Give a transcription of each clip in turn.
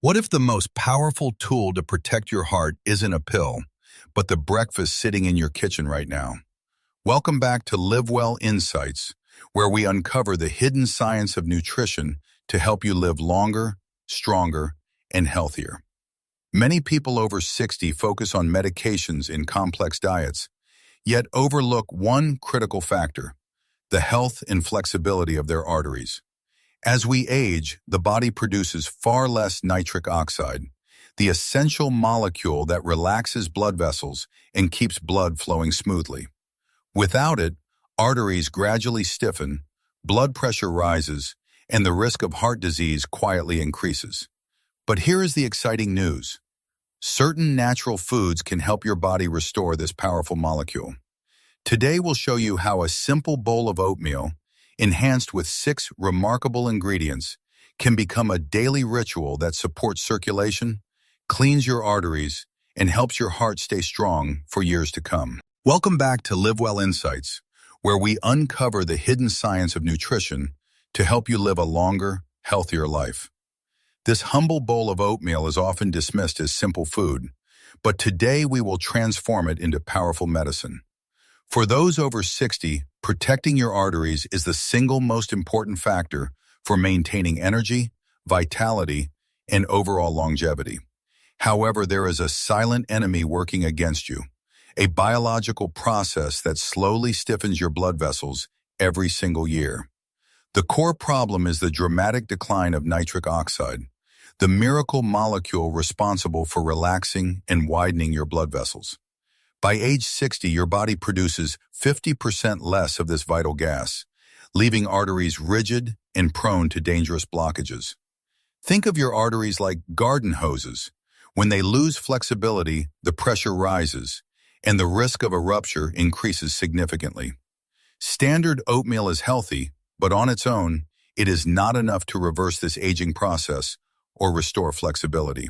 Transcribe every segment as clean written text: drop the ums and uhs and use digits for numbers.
What if the most powerful tool to protect your heart isn't a pill, but the breakfast sitting in your kitchen right now? Welcome back to Live Well Insights, where we uncover the hidden science of nutrition to help you live longer, stronger, and healthier. Many people over 60 focus on medications in complex diets, yet overlook one critical factor: the health and flexibility of their arteries. As we age, the body produces far less nitric oxide, the essential molecule that relaxes blood vessels and keeps blood flowing smoothly. Without it, arteries gradually stiffen, blood pressure rises, and the risk of heart disease quietly increases. But here is the exciting news. Certain natural foods can help your body restore this powerful molecule. Today we'll show you how a simple bowl of oatmeal, enhanced with 6 remarkable ingredients, can become a daily ritual that supports circulation, cleans your arteries, and helps your heart stay strong for years to come. Welcome back to Live Well Insights, where we uncover the hidden science of nutrition to help you live a longer, healthier life. This humble bowl of oatmeal is often dismissed as simple food, but today we will transform it into powerful medicine. For those over 60, protecting your arteries is the single most important factor for maintaining energy, vitality, and overall longevity. However, there is a silent enemy working against you, a biological process that slowly stiffens your blood vessels every single year. The core problem is the dramatic decline of nitric oxide, the miracle molecule responsible for relaxing and widening your blood vessels. By age 60, your body produces 50% less of this vital gas, leaving arteries rigid and prone to dangerous blockages. Think of your arteries like garden hoses. When they lose flexibility, the pressure rises, and the risk of a rupture increases significantly. Standard oatmeal is healthy, but on its own, it is not enough to reverse this aging process or restore flexibility.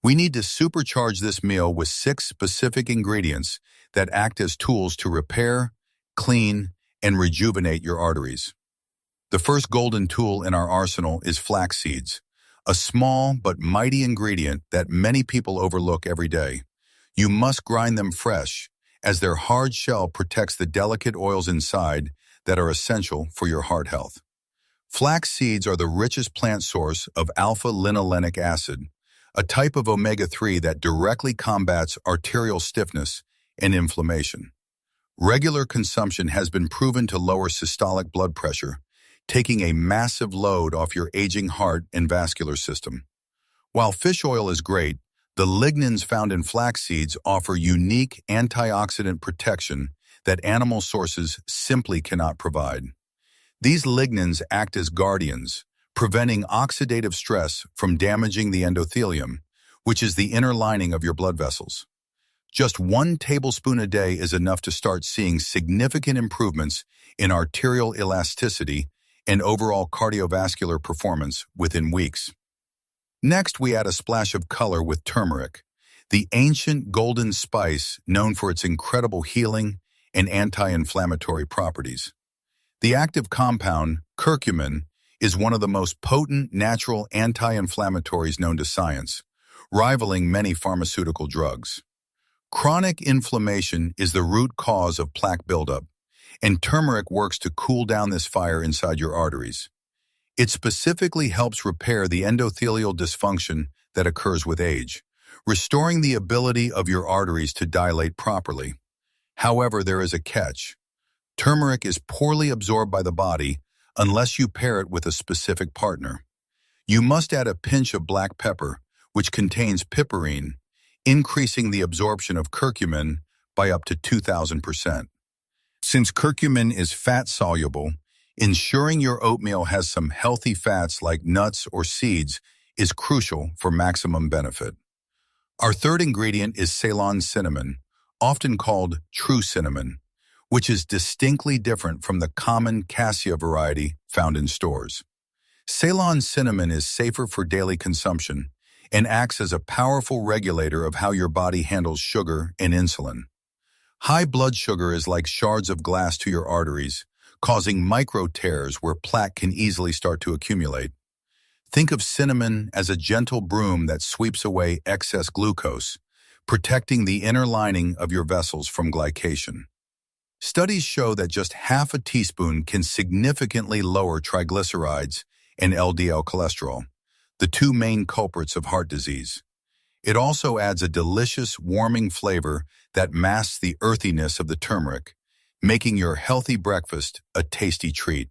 We need to supercharge this meal with 6 specific ingredients that act as tools to repair, clean, and rejuvenate your arteries. The first golden tool in our arsenal is flax seeds, a small but mighty ingredient that many people overlook every day. You must grind them fresh, as their hard shell protects the delicate oils inside that are essential for your heart health. Flax seeds are the richest plant source of alpha-linolenic acid, a type of omega-3 that directly combats arterial stiffness and inflammation. Regular consumption has been proven to lower systolic blood pressure, taking a massive load off your aging heart and vascular system. While fish oil is great, the lignans found in flax seeds offer unique antioxidant protection that animal sources simply cannot provide. These lignans act as guardians, preventing oxidative stress from damaging the endothelium, which is the inner lining of your blood vessels. Just 1 tablespoon a day is enough to start seeing significant improvements in arterial elasticity and overall cardiovascular performance within weeks. Next, we add a splash of color with turmeric, the ancient golden spice known for its incredible healing and anti-inflammatory properties. The active compound, curcumin, is one of the most potent natural anti-inflammatories known to science, rivaling many pharmaceutical drugs. Chronic inflammation is the root cause of plaque buildup, and turmeric works to cool down this fire inside your arteries. It specifically helps repair the endothelial dysfunction that occurs with age, restoring the ability of your arteries to dilate properly. However, there is a catch. Turmeric is poorly absorbed by the body unless you pair it with a specific partner. You must add a pinch of black pepper, which contains piperine, increasing the absorption of curcumin by up to 2,000%. Since curcumin is fat-soluble, ensuring your oatmeal has some healthy fats like nuts or seeds is crucial for maximum benefit. Our third ingredient is Ceylon cinnamon, often called true cinnamon, which is distinctly different from the common cassia variety found in stores. Ceylon cinnamon is safer for daily consumption and acts as a powerful regulator of how your body handles sugar and insulin. High blood sugar is like shards of glass to your arteries, causing micro tears where plaque can easily start to accumulate. Think of cinnamon as a gentle broom that sweeps away excess glucose, protecting the inner lining of your vessels from glycation. Studies show that just half a teaspoon can significantly lower triglycerides and LDL cholesterol, the two main culprits of heart disease. It also adds a delicious, warming flavor that masks the earthiness of the turmeric, making your healthy breakfast a tasty treat.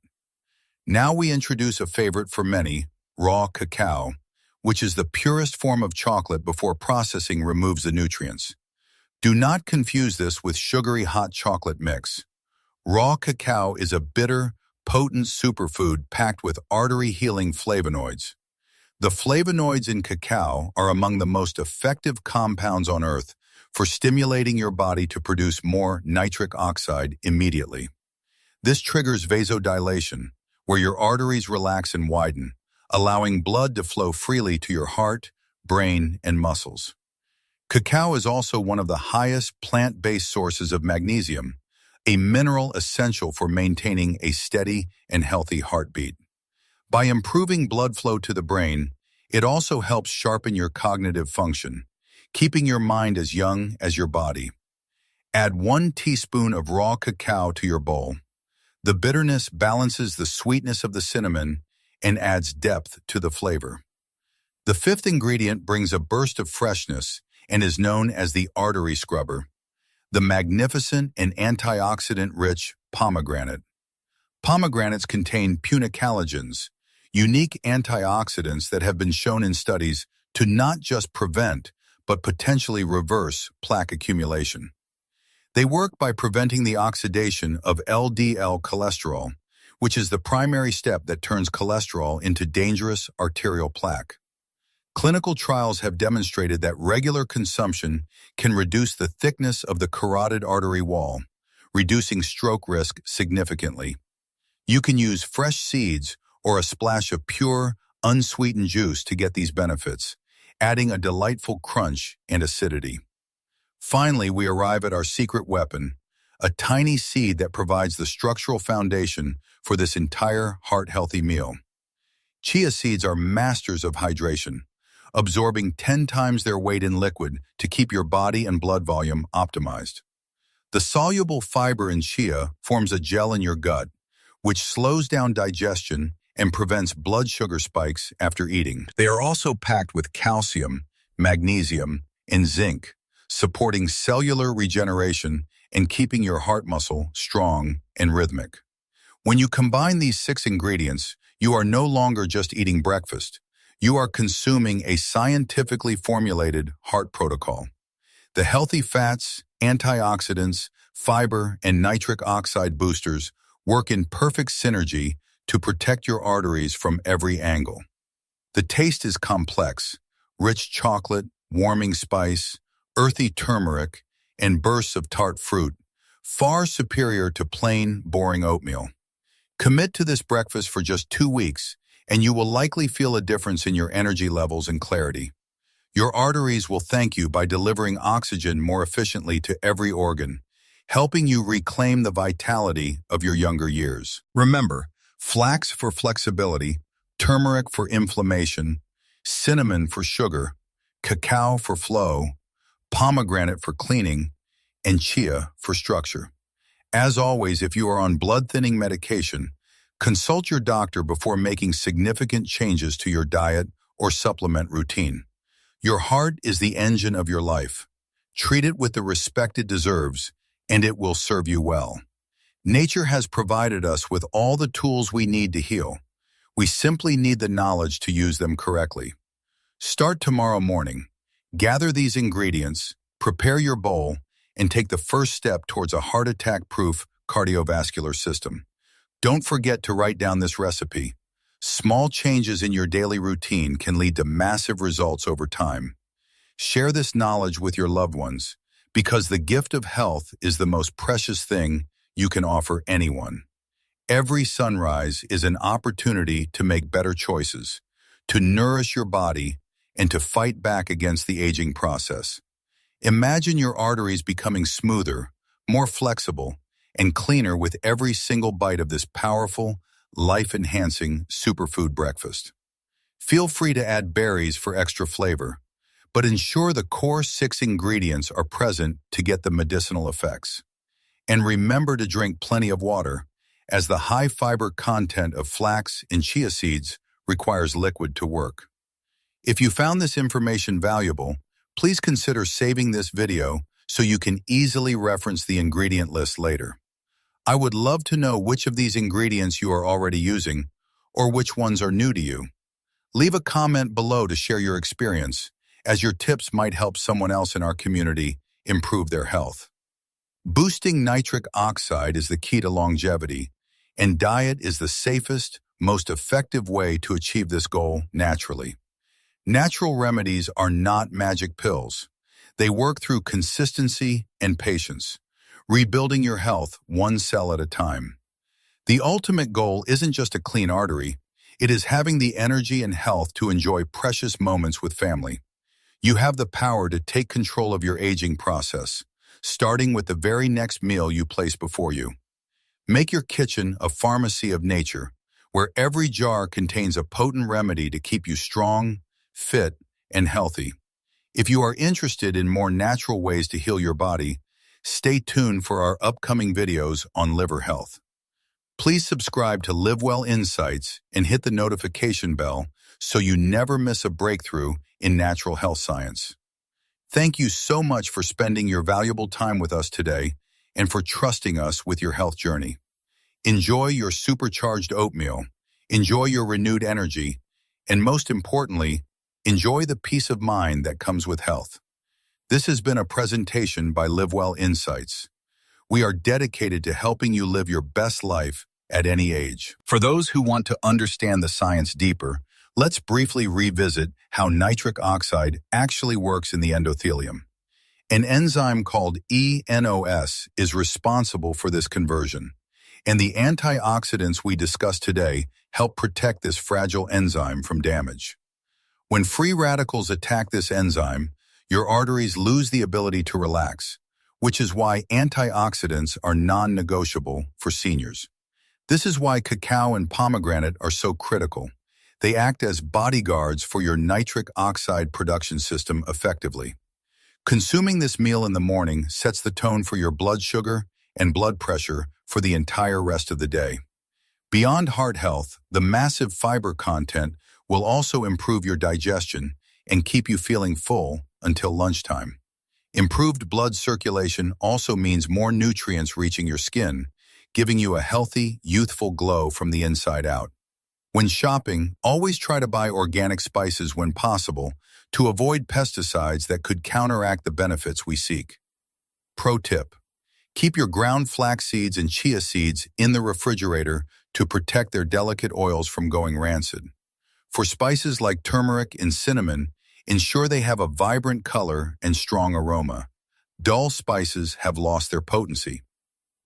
Now we introduce a favorite for many, raw cacao, which is the purest form of chocolate before processing removes the nutrients. Do not confuse this with sugary hot chocolate mix. Raw cacao is a bitter, potent superfood packed with artery-healing flavonoids. The flavonoids in cacao are among the most effective compounds on Earth for stimulating your body to produce more nitric oxide immediately. This triggers vasodilation, where your arteries relax and widen, allowing blood to flow freely to your heart, brain, and muscles. Cacao is also one of the highest plant-based sources of magnesium, a mineral essential for maintaining a steady and healthy heartbeat. By improving blood flow to the brain, it also helps sharpen your cognitive function, keeping your mind as young as your body. Add 1 teaspoon of raw cacao to your bowl. The bitterness balances the sweetness of the cinnamon and adds depth to the flavor. The 5th ingredient brings a burst of freshness and is known as the artery scrubber, the magnificent and antioxidant-rich pomegranate. Pomegranates contain punicalagins, unique antioxidants that have been shown in studies to not just prevent, but potentially reverse plaque accumulation. They work by preventing the oxidation of LDL cholesterol, which is the primary step that turns cholesterol into dangerous arterial plaque. Clinical trials have demonstrated that regular consumption can reduce the thickness of the carotid artery wall, reducing stroke risk significantly. You can use fresh seeds or a splash of pure, unsweetened juice to get these benefits, adding a delightful crunch and acidity. Finally, we arrive at our secret weapon, a tiny seed that provides the structural foundation for this entire heart-healthy meal. Chia seeds are masters of hydration, absorbing 10 times their weight in liquid to keep your body and blood volume optimized. The soluble fiber in chia forms a gel in your gut, which slows down digestion and prevents blood sugar spikes after eating. They are also packed with calcium, magnesium, and zinc, supporting cellular regeneration and keeping your heart muscle strong and rhythmic. When you combine these 6 ingredients, you are no longer just eating breakfast. You are consuming a scientifically formulated heart protocol. The healthy fats, antioxidants, fiber, and nitric oxide boosters work in perfect synergy to protect your arteries from every angle. The taste is complex: rich chocolate, warming spice, earthy turmeric, and bursts of tart fruit, far superior to plain, boring oatmeal. Commit to this breakfast for just 2 weeks, and you will likely feel a difference in your energy levels and clarity. Your arteries will thank you by delivering oxygen more efficiently to every organ, helping you reclaim the vitality of your younger years. Remember, flax for flexibility, turmeric for inflammation, cinnamon for sugar, cacao for flow, pomegranate for cleaning, and chia for structure. As always, if you are on blood-thinning medication, consult your doctor before making significant changes to your diet or supplement routine. Your heart is the engine of your life. Treat it with the respect it deserves, and it will serve you well. Nature has provided us with all the tools we need to heal. We simply need the knowledge to use them correctly. Start tomorrow morning. Gather these ingredients, prepare your bowl, and take the first step towards a heart attack-proof cardiovascular system. Don't forget to write down this recipe. Small changes in your daily routine can lead to massive results over time. Share this knowledge with your loved ones, because the gift of health is the most precious thing you can offer anyone. Every sunrise is an opportunity to make better choices, to nourish your body, and to fight back against the aging process. Imagine your arteries becoming smoother, more flexible, and cleaner with every single bite of this powerful, life-enhancing superfood breakfast. Feel free to add berries for extra flavor, but ensure the core 6 ingredients are present to get the medicinal effects. And remember to drink plenty of water, as the high fiber content of flax and chia seeds requires liquid to work. If you found this information valuable, please consider saving this video so you can easily reference the ingredient list later. I would love to know which of these ingredients you are already using, or which ones are new to you. Leave a comment below to share your experience, as your tips might help someone else in our community improve their health. Boosting nitric oxide is the key to longevity, and diet is the safest, most effective way to achieve this goal naturally. Natural remedies are not magic pills. They work through consistency and patience, rebuilding your health one cell at a time. The ultimate goal isn't just a clean artery, it is having the energy and health to enjoy precious moments with family. You have the power to take control of your aging process, starting with the very next meal you place before you. Make your kitchen a pharmacy of nature, where every jar contains a potent remedy to keep you strong, fit, and healthy. If you are interested in more natural ways to heal your body, stay tuned for our upcoming videos on liver health. Please subscribe to Live Well Insights and hit the notification bell so you never miss a breakthrough in natural health science. Thank you so much for spending your valuable time with us today and for trusting us with your health journey. Enjoy your supercharged oatmeal, enjoy your renewed energy, and most importantly, enjoy the peace of mind that comes with health. This has been a presentation by Live Well Insights. We are dedicated to helping you live your best life at any age. For those who want to understand the science deeper, let's briefly revisit how nitric oxide actually works in the endothelium. An enzyme called ENOS is responsible for this conversion, and the antioxidants we discussed today help protect this fragile enzyme from damage. When free radicals attack this enzyme, your arteries lose the ability to relax, which is why antioxidants are non-negotiable for seniors. This is why cacao and pomegranate are so critical. They act as bodyguards for your nitric oxide production system effectively. Consuming this meal in the morning sets the tone for your blood sugar and blood pressure for the entire rest of the day. Beyond heart health, the massive fiber content will also improve your digestion and keep you feeling full until lunchtime. Improved blood circulation also means more nutrients reaching your skin, giving you a healthy, youthful glow from the inside out. When shopping, always try to buy organic spices when possible to avoid pesticides that could counteract the benefits we seek. Pro tip: keep your ground flax seeds and chia seeds in the refrigerator to protect their delicate oils from going rancid. For spices like turmeric and cinnamon, ensure they have a vibrant color and strong aroma. Dull spices have lost their potency.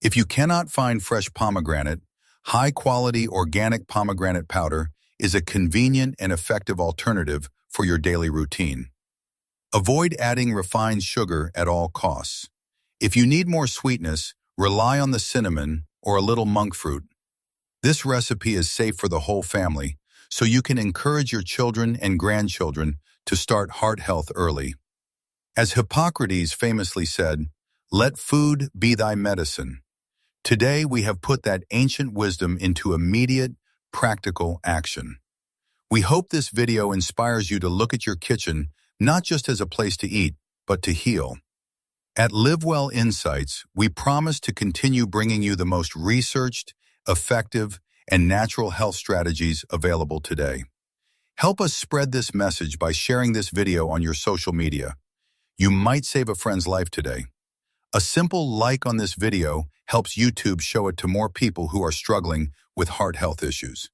If you cannot find fresh pomegranate, high-quality organic pomegranate powder is a convenient and effective alternative for your daily routine. Avoid adding refined sugar at all costs. If you need more sweetness, rely on the cinnamon or a little monk fruit. This recipe is safe for the whole family, so you can encourage your children and grandchildren to start heart health early. As Hippocrates famously said, "Let food be thy medicine." Today we have put that ancient wisdom into immediate, practical action. We hope this video inspires you to look at your kitchen not just as a place to eat, but to heal. At Live Well Insights, we promise to continue bringing you the most researched, effective, and natural health strategies available today. Help us spread this message by sharing this video on your social media. You might save a friend's life today. A simple like on this video helps YouTube show it to more people who are struggling with heart health issues.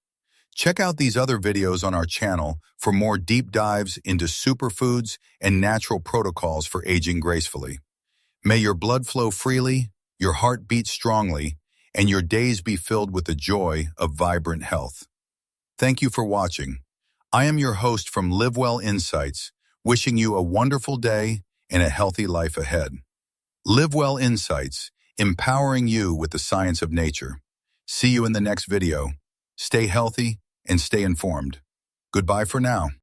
Check out these other videos on our channel for more deep dives into superfoods and natural protocols for aging gracefully. May your blood flow freely, your heart beat strongly, and your days be filled with the joy of vibrant health. Thank you for watching. I am your host from Live Well Insights, wishing you a wonderful day and a healthy life ahead. Live Well Insights, empowering you with the science of nature. See you in the next video. Stay healthy and stay informed. Goodbye for now.